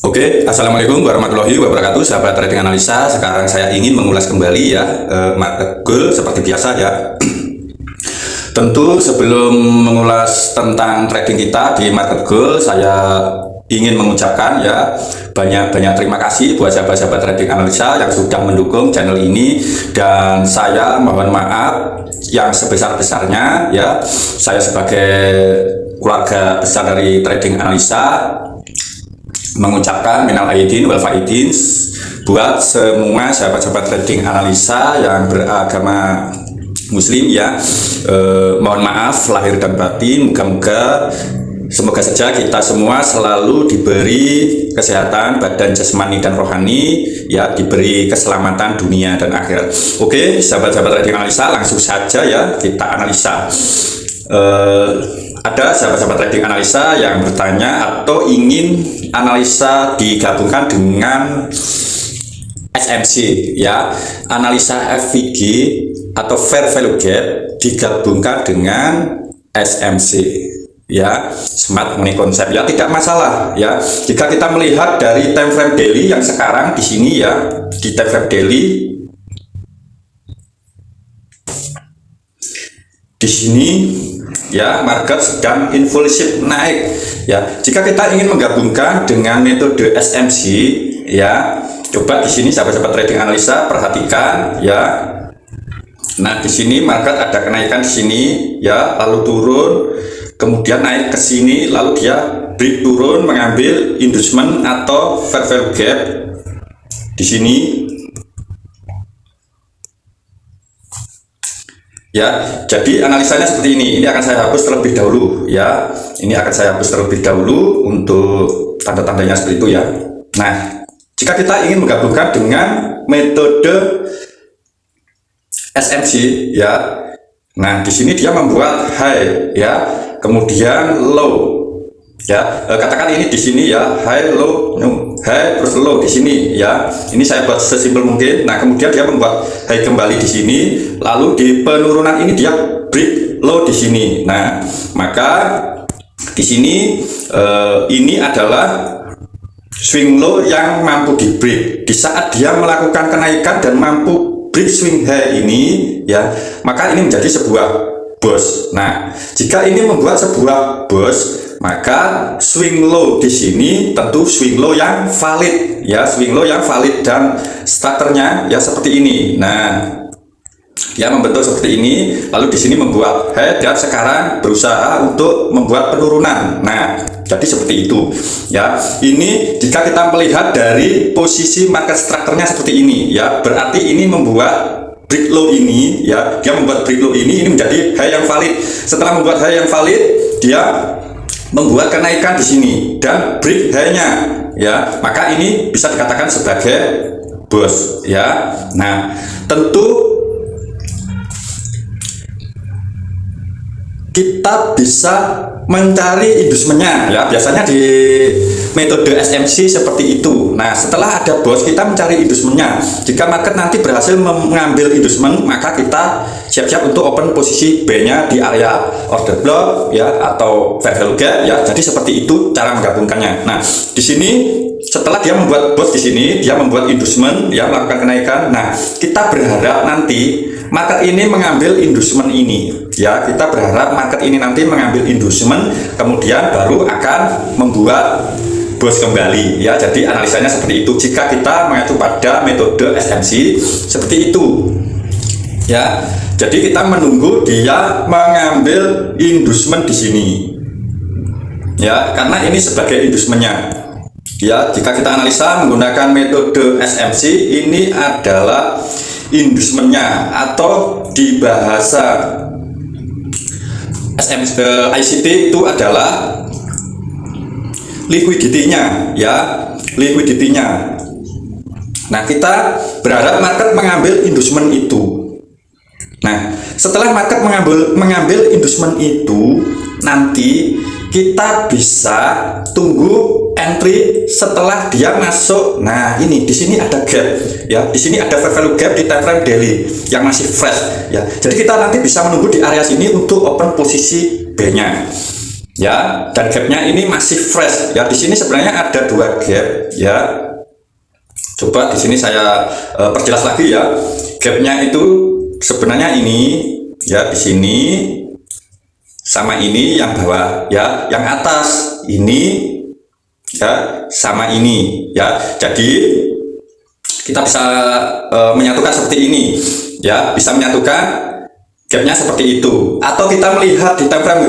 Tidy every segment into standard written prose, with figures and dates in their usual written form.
Oke, Assalamualaikum warahmatullahi wabarakatuh, sahabat trading analisa. Sekarang saya ingin mengulas kembali ya market goal seperti biasa ya. Tentu sebelum mengulas tentang trading kita di market goal, saya ingin mengucapkan ya banyak terima kasih buat sahabat-sahabat trading analisa yang sudah mendukung channel ini, dan saya mohon maaf yang sebesar-besarnya ya. Saya sebagai keluarga besar dari trading analisa mengucapkan minal aidin wal faidin buat semua sahabat-sahabat trading analisa yang beragama muslim ya. Mohon maaf lahir dan batin, moga-moga semoga saja kita semua selalu diberi kesehatan badan, jasmani dan rohani ya, diberi keselamatan dunia dan akhirat. Oke, sahabat-sahabat trading analisa, langsung saja ya kita analisa. Ada sahabat-sahabat trading analisa yang bertanya atau ingin analisa digabungkan dengan SMC ya, analisa FVG atau fair value gap digabungkan dengan SMC ya, smart money concept ya, tidak masalah ya. Jika kita melihat dari time frame daily yang sekarang di sini ya, di time frame daily di sini ya, market sedang impulsif naik ya. Jika kita ingin menggabungkan dengan metode SMC ya, coba di sini sahabat-sahabat trading analisa perhatikan ya. Nah, di sini market ada kenaikan di sini ya, lalu turun, kemudian naik ke sini, lalu dia break turun mengambil inducement atau fair value gap di sini. Ya, jadi analisanya seperti ini. Ini akan saya hapus terlebih dahulu ya. Ini akan saya hapus terlebih dahulu untuk tanda-tandanya seperti itu ya. Nah, jika kita ingin menggabungkan dengan metode SMC ya. Nah, di sini dia membuat high ya, kemudian low. Ya, katakan ini di sini ya, high low, no, high terus low di sini ya. Ini saya buat sesimpel mungkin. Nah, kemudian dia membuat high kembali di sini, lalu di penurunan ini dia break low di sini. Nah, maka di sini ini adalah swing low yang mampu di break. Di saat dia melakukan kenaikan dan mampu break swing high ini ya, maka ini menjadi sebuah bos. Nah, jika ini membuat sebuah bos, maka swing low di sini tentu swing low yang valid ya, swing low yang valid, dan strukturnya ya seperti ini. Nah, dia membentuk seperti ini, lalu di sini membuat high dan sekarang berusaha untuk membuat penurunan. Nah, jadi seperti itu ya. Ini jika kita melihat dari posisi market strukturnya seperti ini ya, berarti ini membuat break low ini ya, dia membuat break low ini menjadi high yang valid. Setelah membuat high yang valid, dia membuat kenaikan di sini dan break high-nya ya, maka ini bisa dikatakan sebagai bos ya. Nah, tentu kita bisa mencari inducementnya ya, biasanya di metode SMC seperti itu. Nah, setelah ada bos, kita mencari inducementnya. Jika market nanti berhasil mengambil inducement, maka kita siap-siap untuk open posisi B-nya di area order block ya, atau fair value gap ya. Jadi seperti itu cara menggabungkannya. Nah, di sini setelah dia membuat bos, di sini dia membuat inducement ya, melakukan kenaikan. Nah, kita berharap nanti market ini mengambil inducement ini ya, kita berharap market ini nanti mengambil inducement, kemudian baru akan membuat bos kembali ya. Jadi analisanya seperti itu jika kita mengacu pada metode SMC seperti itu ya. Jadi kita menunggu dia mengambil inducement di sini ya, karena ini sebagai inducementnya ya. Jika kita analisa menggunakan metode SMC, ini adalah inducementnya, atau di bahasa ICT itu adalah liquidity-nya ya, liquidity-nya. Nah, kita berharap market mengambil inducement itu. Nah, setelah market mengambil inducement itu, nanti kita bisa tunggu entry setelah dia masuk. Nah, ini di sini ada gap ya, di sini ada fair value gap di time frame daily yang masih fresh ya. Jadi kita nanti bisa menunggu di area sini untuk open posisi B-nya. ya, dan gapnya ini masih fresh ya. Di sini sebenarnya ada dua gap ya. Coba di sini saya perjelas lagi ya. Gapnya itu sebenarnya ini ya, di sini sama ini yang bawah ya, yang atas ini ya sama ini ya. Jadi kita bisa menyatukan seperti ini ya, bisa menyatukan gapnya seperti itu. Atau kita melihat di time frame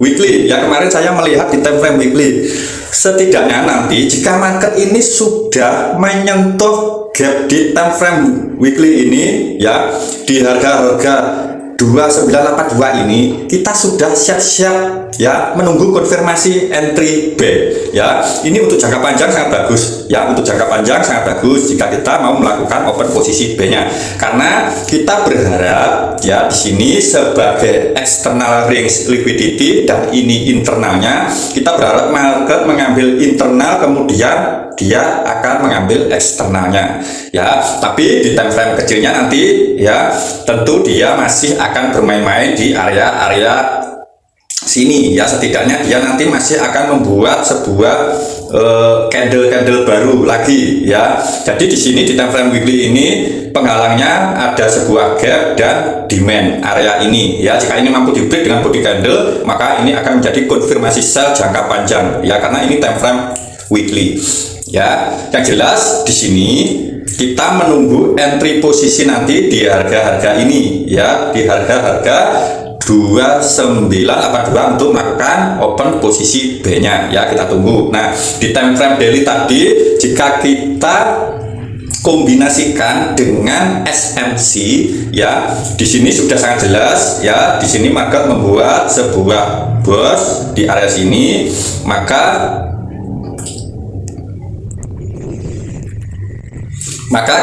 weekly ya, kemarin saya melihat di time frame weekly, setidaknya nanti jika market ini sudah menyentuh gap di time frame weekly ini ya, di harga-harga 2982 ini, kita sudah siap-siap ya menunggu konfirmasi entry buy ya. Ini untuk jangka panjang sangat bagus ya, untuk jangka panjang sangat bagus jika kita mau melakukan open posisi B-nya, karena kita berharap ya di sini sebagai external range liquidity dan ini internalnya, kita berharap market mengambil internal kemudian dia akan mengambil eksternalnya ya. Tapi di time frame kecilnya nanti ya, tentu dia masih akan bermain-main di area-area sini ya. Setidaknya dia nanti masih akan membuat sebuah candle-candle baru lagi ya. Jadi di sini di time frame weekly ini penghalangnya ada sebuah gap dan demand area ini ya. Jika ini mampu di break dengan body candle, maka ini akan menjadi konfirmasi sell jangka panjang ya, karena ini time frame weekly ya. Yang jelas di sini kita menunggu entry posisi nanti di harga-harga ini ya, di harga-harga 2982 untuk melakukan open posisi B-nya ya, kita tunggu. Nah, di time frame daily tadi jika kita kombinasikan dengan SMC ya, di sini sudah sangat jelas ya. Di sini market membuat sebuah bos di area sini, maka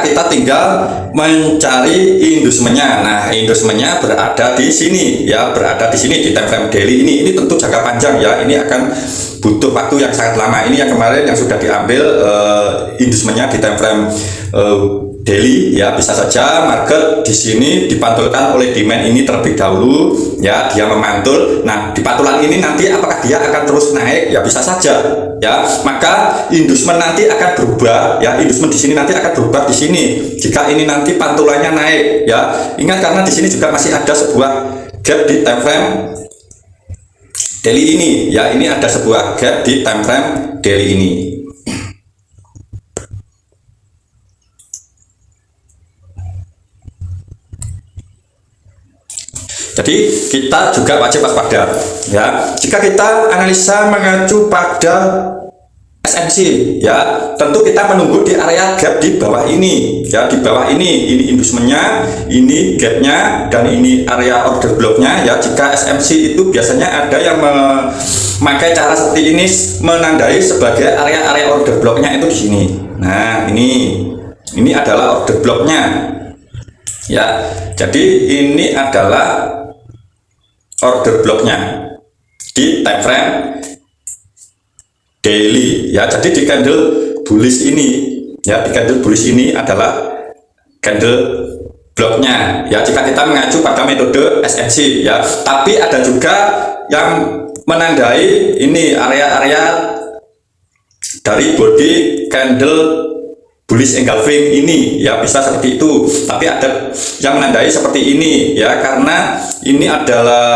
kita tinggal mencari indusemennya. Nah, indusemennya berada di sini ya, berada di sini di time frame daily ini. Ini tentu jangka panjang ya, ini akan butuh waktu yang sangat lama. Ini yang kemarin yang sudah diambil indusemennya di time frame daily ya. Bisa saja market di sini dipantulkan oleh demand ini terlebih dahulu ya, dia memantul. Nah, di pantulan ini nanti apakah dia akan terus naik ya, bisa saja ya. Maka inducement nanti akan berubah ya, inducement di sini nanti akan berubah di sini jika ini nanti pantulannya naik ya. Ingat, karena di sini juga masih ada sebuah gap di time frame daily ini ya. Ini ada sebuah gap di time frame daily ini. Jadi kita juga wajib waspada ya. Jika kita analisa mengacu pada SMC ya, tentu kita menunggu di area gap di bawah ini ya, di bawah ini indusementnya, ini gapnya, dan ini area order blocknya ya. Jika SMC itu biasanya ada yang memakai cara seperti ini, menandai sebagai area-area order blocknya itu di sini. Nah, ini adalah order blocknya ya. Jadi ini adalah order blocknya di time frame daily ya. Jadi di candle bullish ini ya, di candle bullish ini adalah candle blocknya ya, jika kita mengacu pada metode SMC ya. Tapi ada juga yang menandai ini area-area dari body candle bullish engulfing ini ya, bisa seperti itu. Tapi ada yang menandai seperti ini ya, karena ini adalah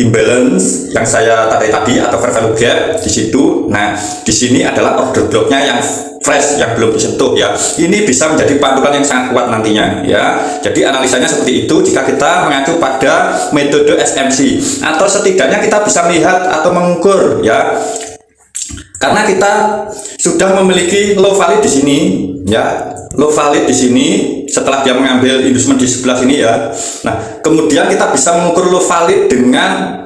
imbalance yang saya tadi atau fair value gap di situ. Nah, di sini adalah order blocknya yang fresh, yang belum disentuh ya. Ini bisa menjadi pantulan yang sangat kuat nantinya ya. Jadi analisanya seperti itu jika kita mengacu pada metode SMC, atau setidaknya kita bisa melihat atau mengukur ya, karena kita sudah memiliki low valid di sini ya, low valid di sini setelah dia mengambil inducement di sebelah sini ya. Nah, kemudian kita bisa mengukur low valid dengan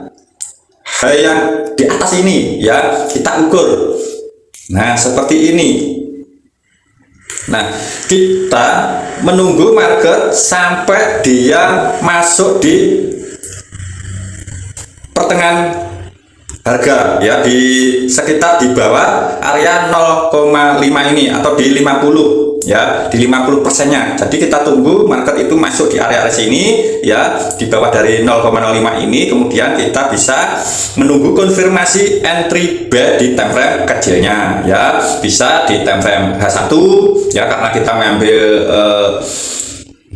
high yang di atas ini ya, kita ukur. Nah, seperti ini. Nah, kita menunggu market sampai dia masuk di pertengahan harga ya, di sekitar di bawah area 0,5 ini atau di 50 ya, di 50%-nya. Jadi kita tunggu market itu masuk di area sini ya, di bawah dari 0,05 ini, kemudian kita bisa menunggu konfirmasi entry buy di time frame kecilnya ya, bisa di time frame H1 ya, karena kita mengambil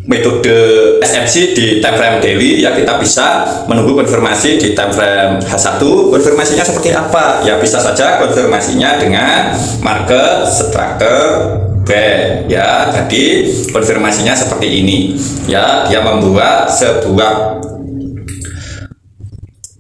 metode SMC di time frame daily ya, kita bisa menunggu konfirmasi di time frame H1. Konfirmasinya seperti apa? Ya bisa saja konfirmasinya dengan market structure buy ya. Jadi konfirmasinya seperti ini ya, dia membuat sebuah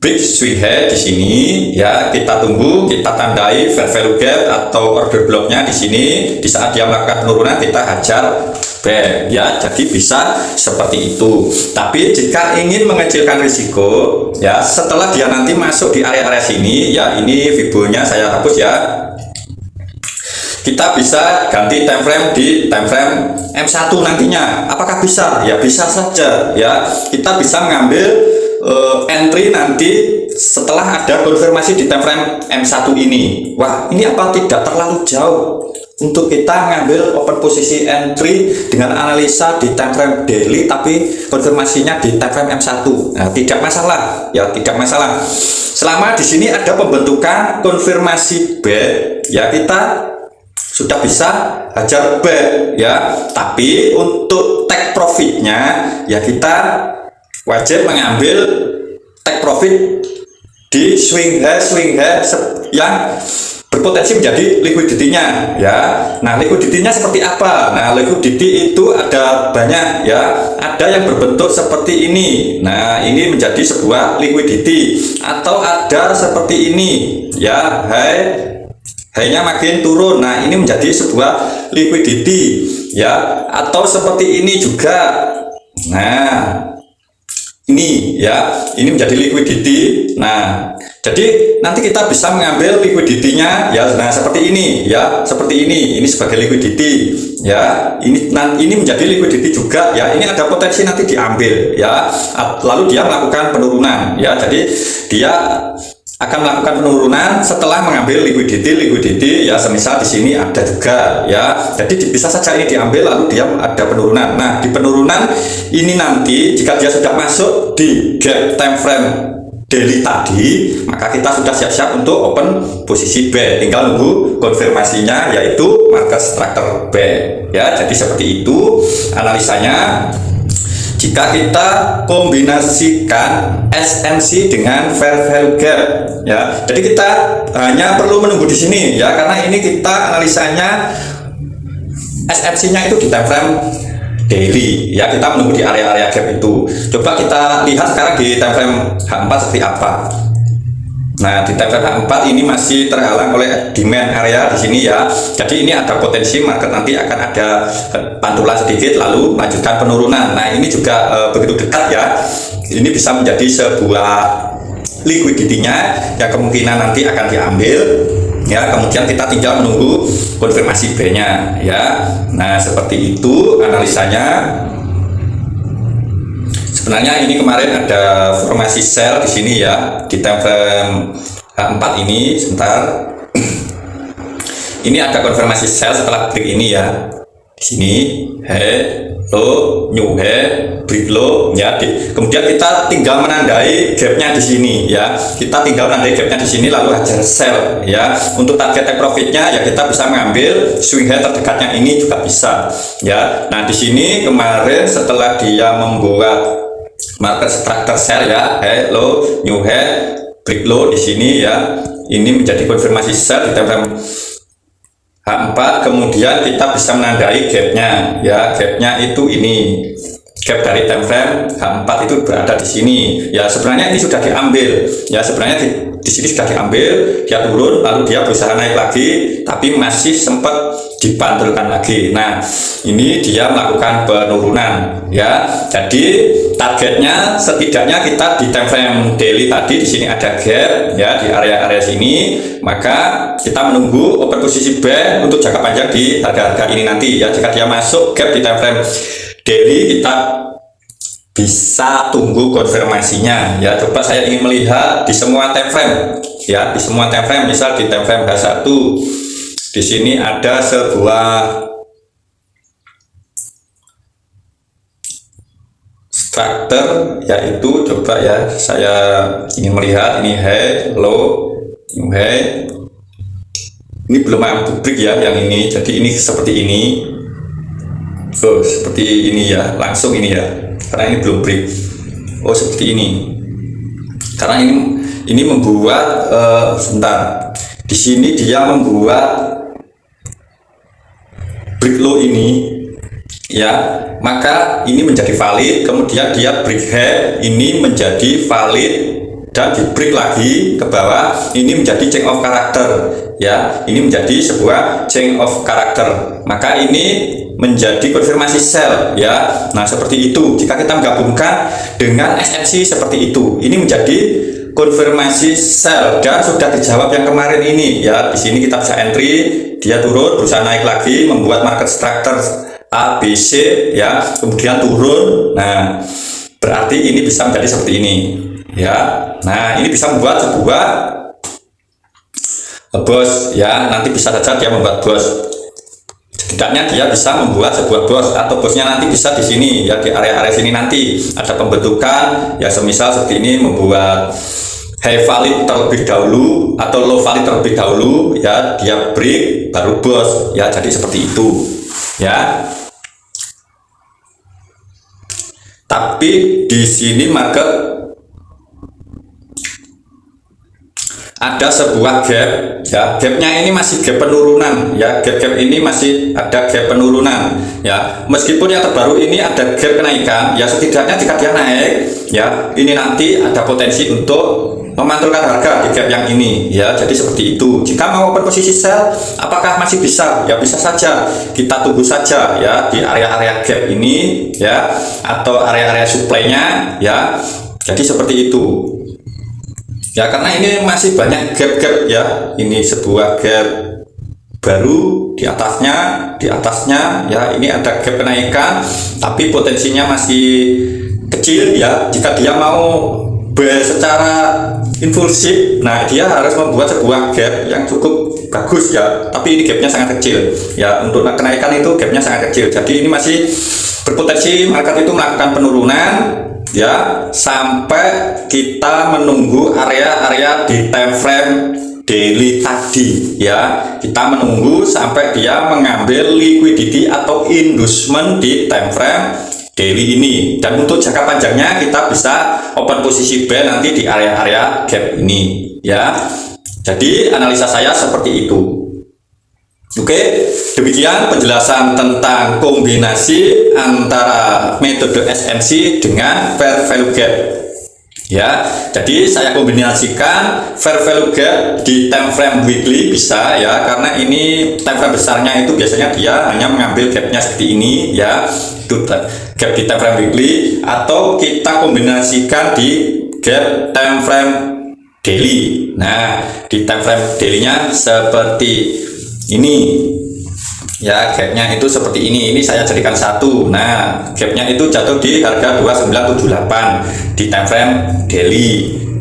big swing high di sini ya, kita tunggu, kita tandai fair value gap atau order blocknya di sini. Di saat dia melakukan penurunan kita hajar buy ya, jadi bisa seperti itu. Tapi jika ingin mengecilkan risiko ya, setelah dia nanti masuk di area-area sini ya, ini fibonya saya hapus ya, kita bisa ganti time frame di time frame M1 nantinya. Apakah bisa? Ya bisa saja ya, kita bisa mengambil entry nanti setelah ada konfirmasi di time frame M1 ini. Wah, ini apa tidak terlalu jauh untuk kita ngambil open posisi entry dengan analisa di time frame daily tapi konfirmasinya di time frame M1. Nah, tidak masalah ya, tidak masalah. Selama di sini ada pembentukan konfirmasi buy ya, kita sudah bisa hajar buy ya. Tapi untuk take profitnya ya, kita wajib mengambil take profit di swing high yang berpotensi menjadi liquidity-nya ya. Nah, liquidity-nya seperti apa? Nah, liquidity itu ada banyak ya, ada yang berbentuk seperti ini. Nah, ini menjadi sebuah liquidity, atau ada seperti ini ya, high-nya makin turun. Nah, ini menjadi sebuah liquidity ya, atau seperti ini juga. Nah, ini ya, ini menjadi liquidity. Nah, jadi nanti kita bisa mengambil liquidity-nya ya. Nah, seperti ini ya, seperti ini sebagai liquidity ya. Ini menjadi liquidity juga ya. Ini ada potensi nanti diambil ya. Lalu dia melakukan penurunan ya. Jadi dia akan melakukan penurunan setelah mengambil liquidity ya, semisal di sini ada juga ya. Jadi bisa saja ini diambil lalu dia ada penurunan. Nah, di penurunan ini nanti jika dia sudah masuk di gap time frame daily tadi, maka kita sudah siap-siap untuk open posisi buy, tinggal nunggu konfirmasinya yaitu market structure buy ya. Jadi seperti itu analisanya. Jika kita kombinasikan SMC dengan fair value gap ya, jadi kita hanya perlu menunggu di sini ya, karena ini kita analisanya SMC-nya itu di time frame daily ya, kita menunggu di area-area gap itu. Coba kita lihat sekarang di time frame H4 seperti apa. Nah, di time frame H4 ini masih terhalang oleh demand area di sini ya. Jadi ini ada potensi market nanti akan ada pantulan sedikit lalu melanjutkan penurunan. Nah, ini juga begitu dekat ya. Ini bisa menjadi sebuah liquidity-nya yang kemungkinan nanti akan diambil ya. Kemudian kita tinggal menunggu konfirmasi buy-nya ya. Nah, seperti itu analisanya. Sebenarnya ini kemarin ada formasi sell di sini ya, di time frame H4 ini. Sebentar, ini ada konfirmasi sell setelah break ini ya. Di sini high, low, new high, break low ya. Kemudian kita tinggal menandai gapnya di sini ya. Kita tinggal menandai gapnya di sini lalu hajar sell ya. Untuk target take profitnya ya, kita bisa mengambil swing high terdekatnya ini juga bisa ya. Nah, di sini kemarin setelah dia membuat market structure sell ya, high, low, new high, break low di sini ya. Ini menjadi konfirmasi sell di time frame H4. Kemudian kita bisa menandai gapnya ya, gapnya itu ini, gap dari time frame H4 itu berada di sini ya. Sebenarnya ini sudah diambil ya, sebenarnya di sini sudah diambil, dia turun lalu dia berusaha naik lagi tapi masih sempat dipantulkan lagi. Nah, ini dia melakukan penurunan ya. Jadi targetnya setidaknya kita di time frame daily tadi di sini ada gap ya, di area-area sini, maka kita menunggu open posisi buy untuk jangka panjang di harga-harga ini nanti ya. Jika dia masuk gap di time frame daily, kita bisa tunggu konfirmasinya ya. Coba saya ingin melihat di semua time frame ya, di semua time frame. Misal di time frame H1 di sini ada sebuah karakter, yaitu coba ya, saya ingin melihat ini high, low, high. Ini belum mampu break ya yang ini, jadi ini seperti ini. Oh, seperti ini ya, langsung ini ya, karena ini belum break. Oh, seperti ini. Karena ini membuat sebentar. Di sini dia membuat break low ini ya, maka ini menjadi valid, kemudian dia break high, ini menjadi valid dan di break lagi ke bawah, ini menjadi change of character ya, ini menjadi sebuah change of character, maka ini menjadi konfirmasi sell ya. Nah, seperti itu jika kita menggabungkan dengan SMC seperti itu, ini menjadi konfirmasi sell dan sudah dijawab yang kemarin ini ya. Di sini kita bisa entry, dia turun, berusaha naik lagi, membuat market structure A, B, C ya, kemudian turun. Nah, berarti ini bisa menjadi seperti ini ya. Nah, ini bisa membuat sebuah bos ya, nanti bisa saja dia membuat bos. Setidaknya dia bisa membuat sebuah bos, atau bosnya nanti bisa di sini ya, di area-area sini nanti ada pembentukan ya, semisal seperti ini, membuat high valid terlebih dahulu atau low valid terlebih dahulu ya, dia break baru bos ya, jadi seperti itu ya. Tapi di sini market ada sebuah gap ya, gapnya ini masih gap penurunan ya, gap ini masih ada gap penurunan ya, meskipun yang terbaru ini ada gap kenaikan ya. Setidaknya jika dia naik ya, ini nanti ada potensi untuk memantulkan harga di gap yang ini ya, jadi seperti itu. Jika mau open posisi sell, apakah masih bisa? Ya bisa saja, kita tunggu saja ya di area-area gap ini ya, atau area-area supply-nya ya, jadi seperti itu ya, karena ini masih banyak gap-gap ya. Ini sebuah gap baru, di atasnya ya, ini ada gap kenaikan tapi potensinya masih kecil ya. Jika dia mau buy secara impulsif, nah dia harus membuat sebuah gap yang cukup bagus ya, tapi ini gapnya sangat kecil ya. Untuk kenaikan itu gapnya sangat kecil, jadi ini masih berpotensi market itu melakukan penurunan ya, sampai kita menunggu area-area di time frame daily tadi ya. Kita menunggu sampai dia mengambil liquidity atau inducement di time frame daily ini, dan untuk jangka panjangnya kita bisa open posisi buy nanti di area-area gap ini ya. Jadi analisa saya seperti itu. Oke, demikian penjelasan tentang kombinasi antara metode SMC dengan fair value gap ya. Jadi saya kombinasikan fair value gap di time frame weekly bisa ya, karena ini time frame besarnya itu biasanya dia hanya mengambil gapnya seperti ini ya, itu gap di time frame weekly, atau kita kombinasikan di gap time frame daily. Nah, di time frame daily-nya seperti ini ya, gapnya itu seperti ini saya jadikan satu. Nah, gapnya itu jatuh di harga 2978 di time frame daily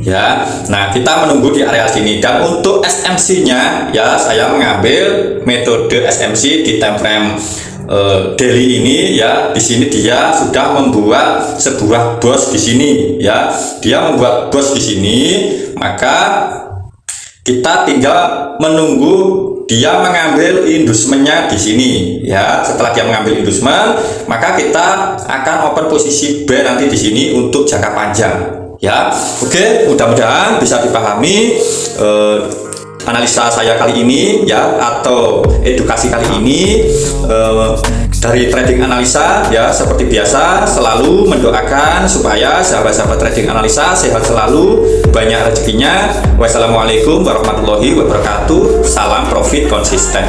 ya. Nah, kita menunggu di area sini, dan untuk SMC nya ya, saya mengambil metode SMC di time frame daily ini ya. Di sini dia sudah membuat sebuah bos di sini ya, dia membuat bos di sini, maka kita tinggal menunggu dia mengambil inducement-nya di sini ya. Setelah dia mengambil inducement, maka kita akan open posisi buy nanti di sini untuk jangka panjang ya. Oke, mudah-mudahan bisa dipahami analisa saya kali ini ya, atau edukasi kali ini dari trading analisa ya. Seperti biasa selalu mendoakan supaya sahabat-sahabat trading analisa sehat selalu, banyak rezekinya. Wassalamualaikum warahmatullahi wabarakatuh. Salam profit konsisten.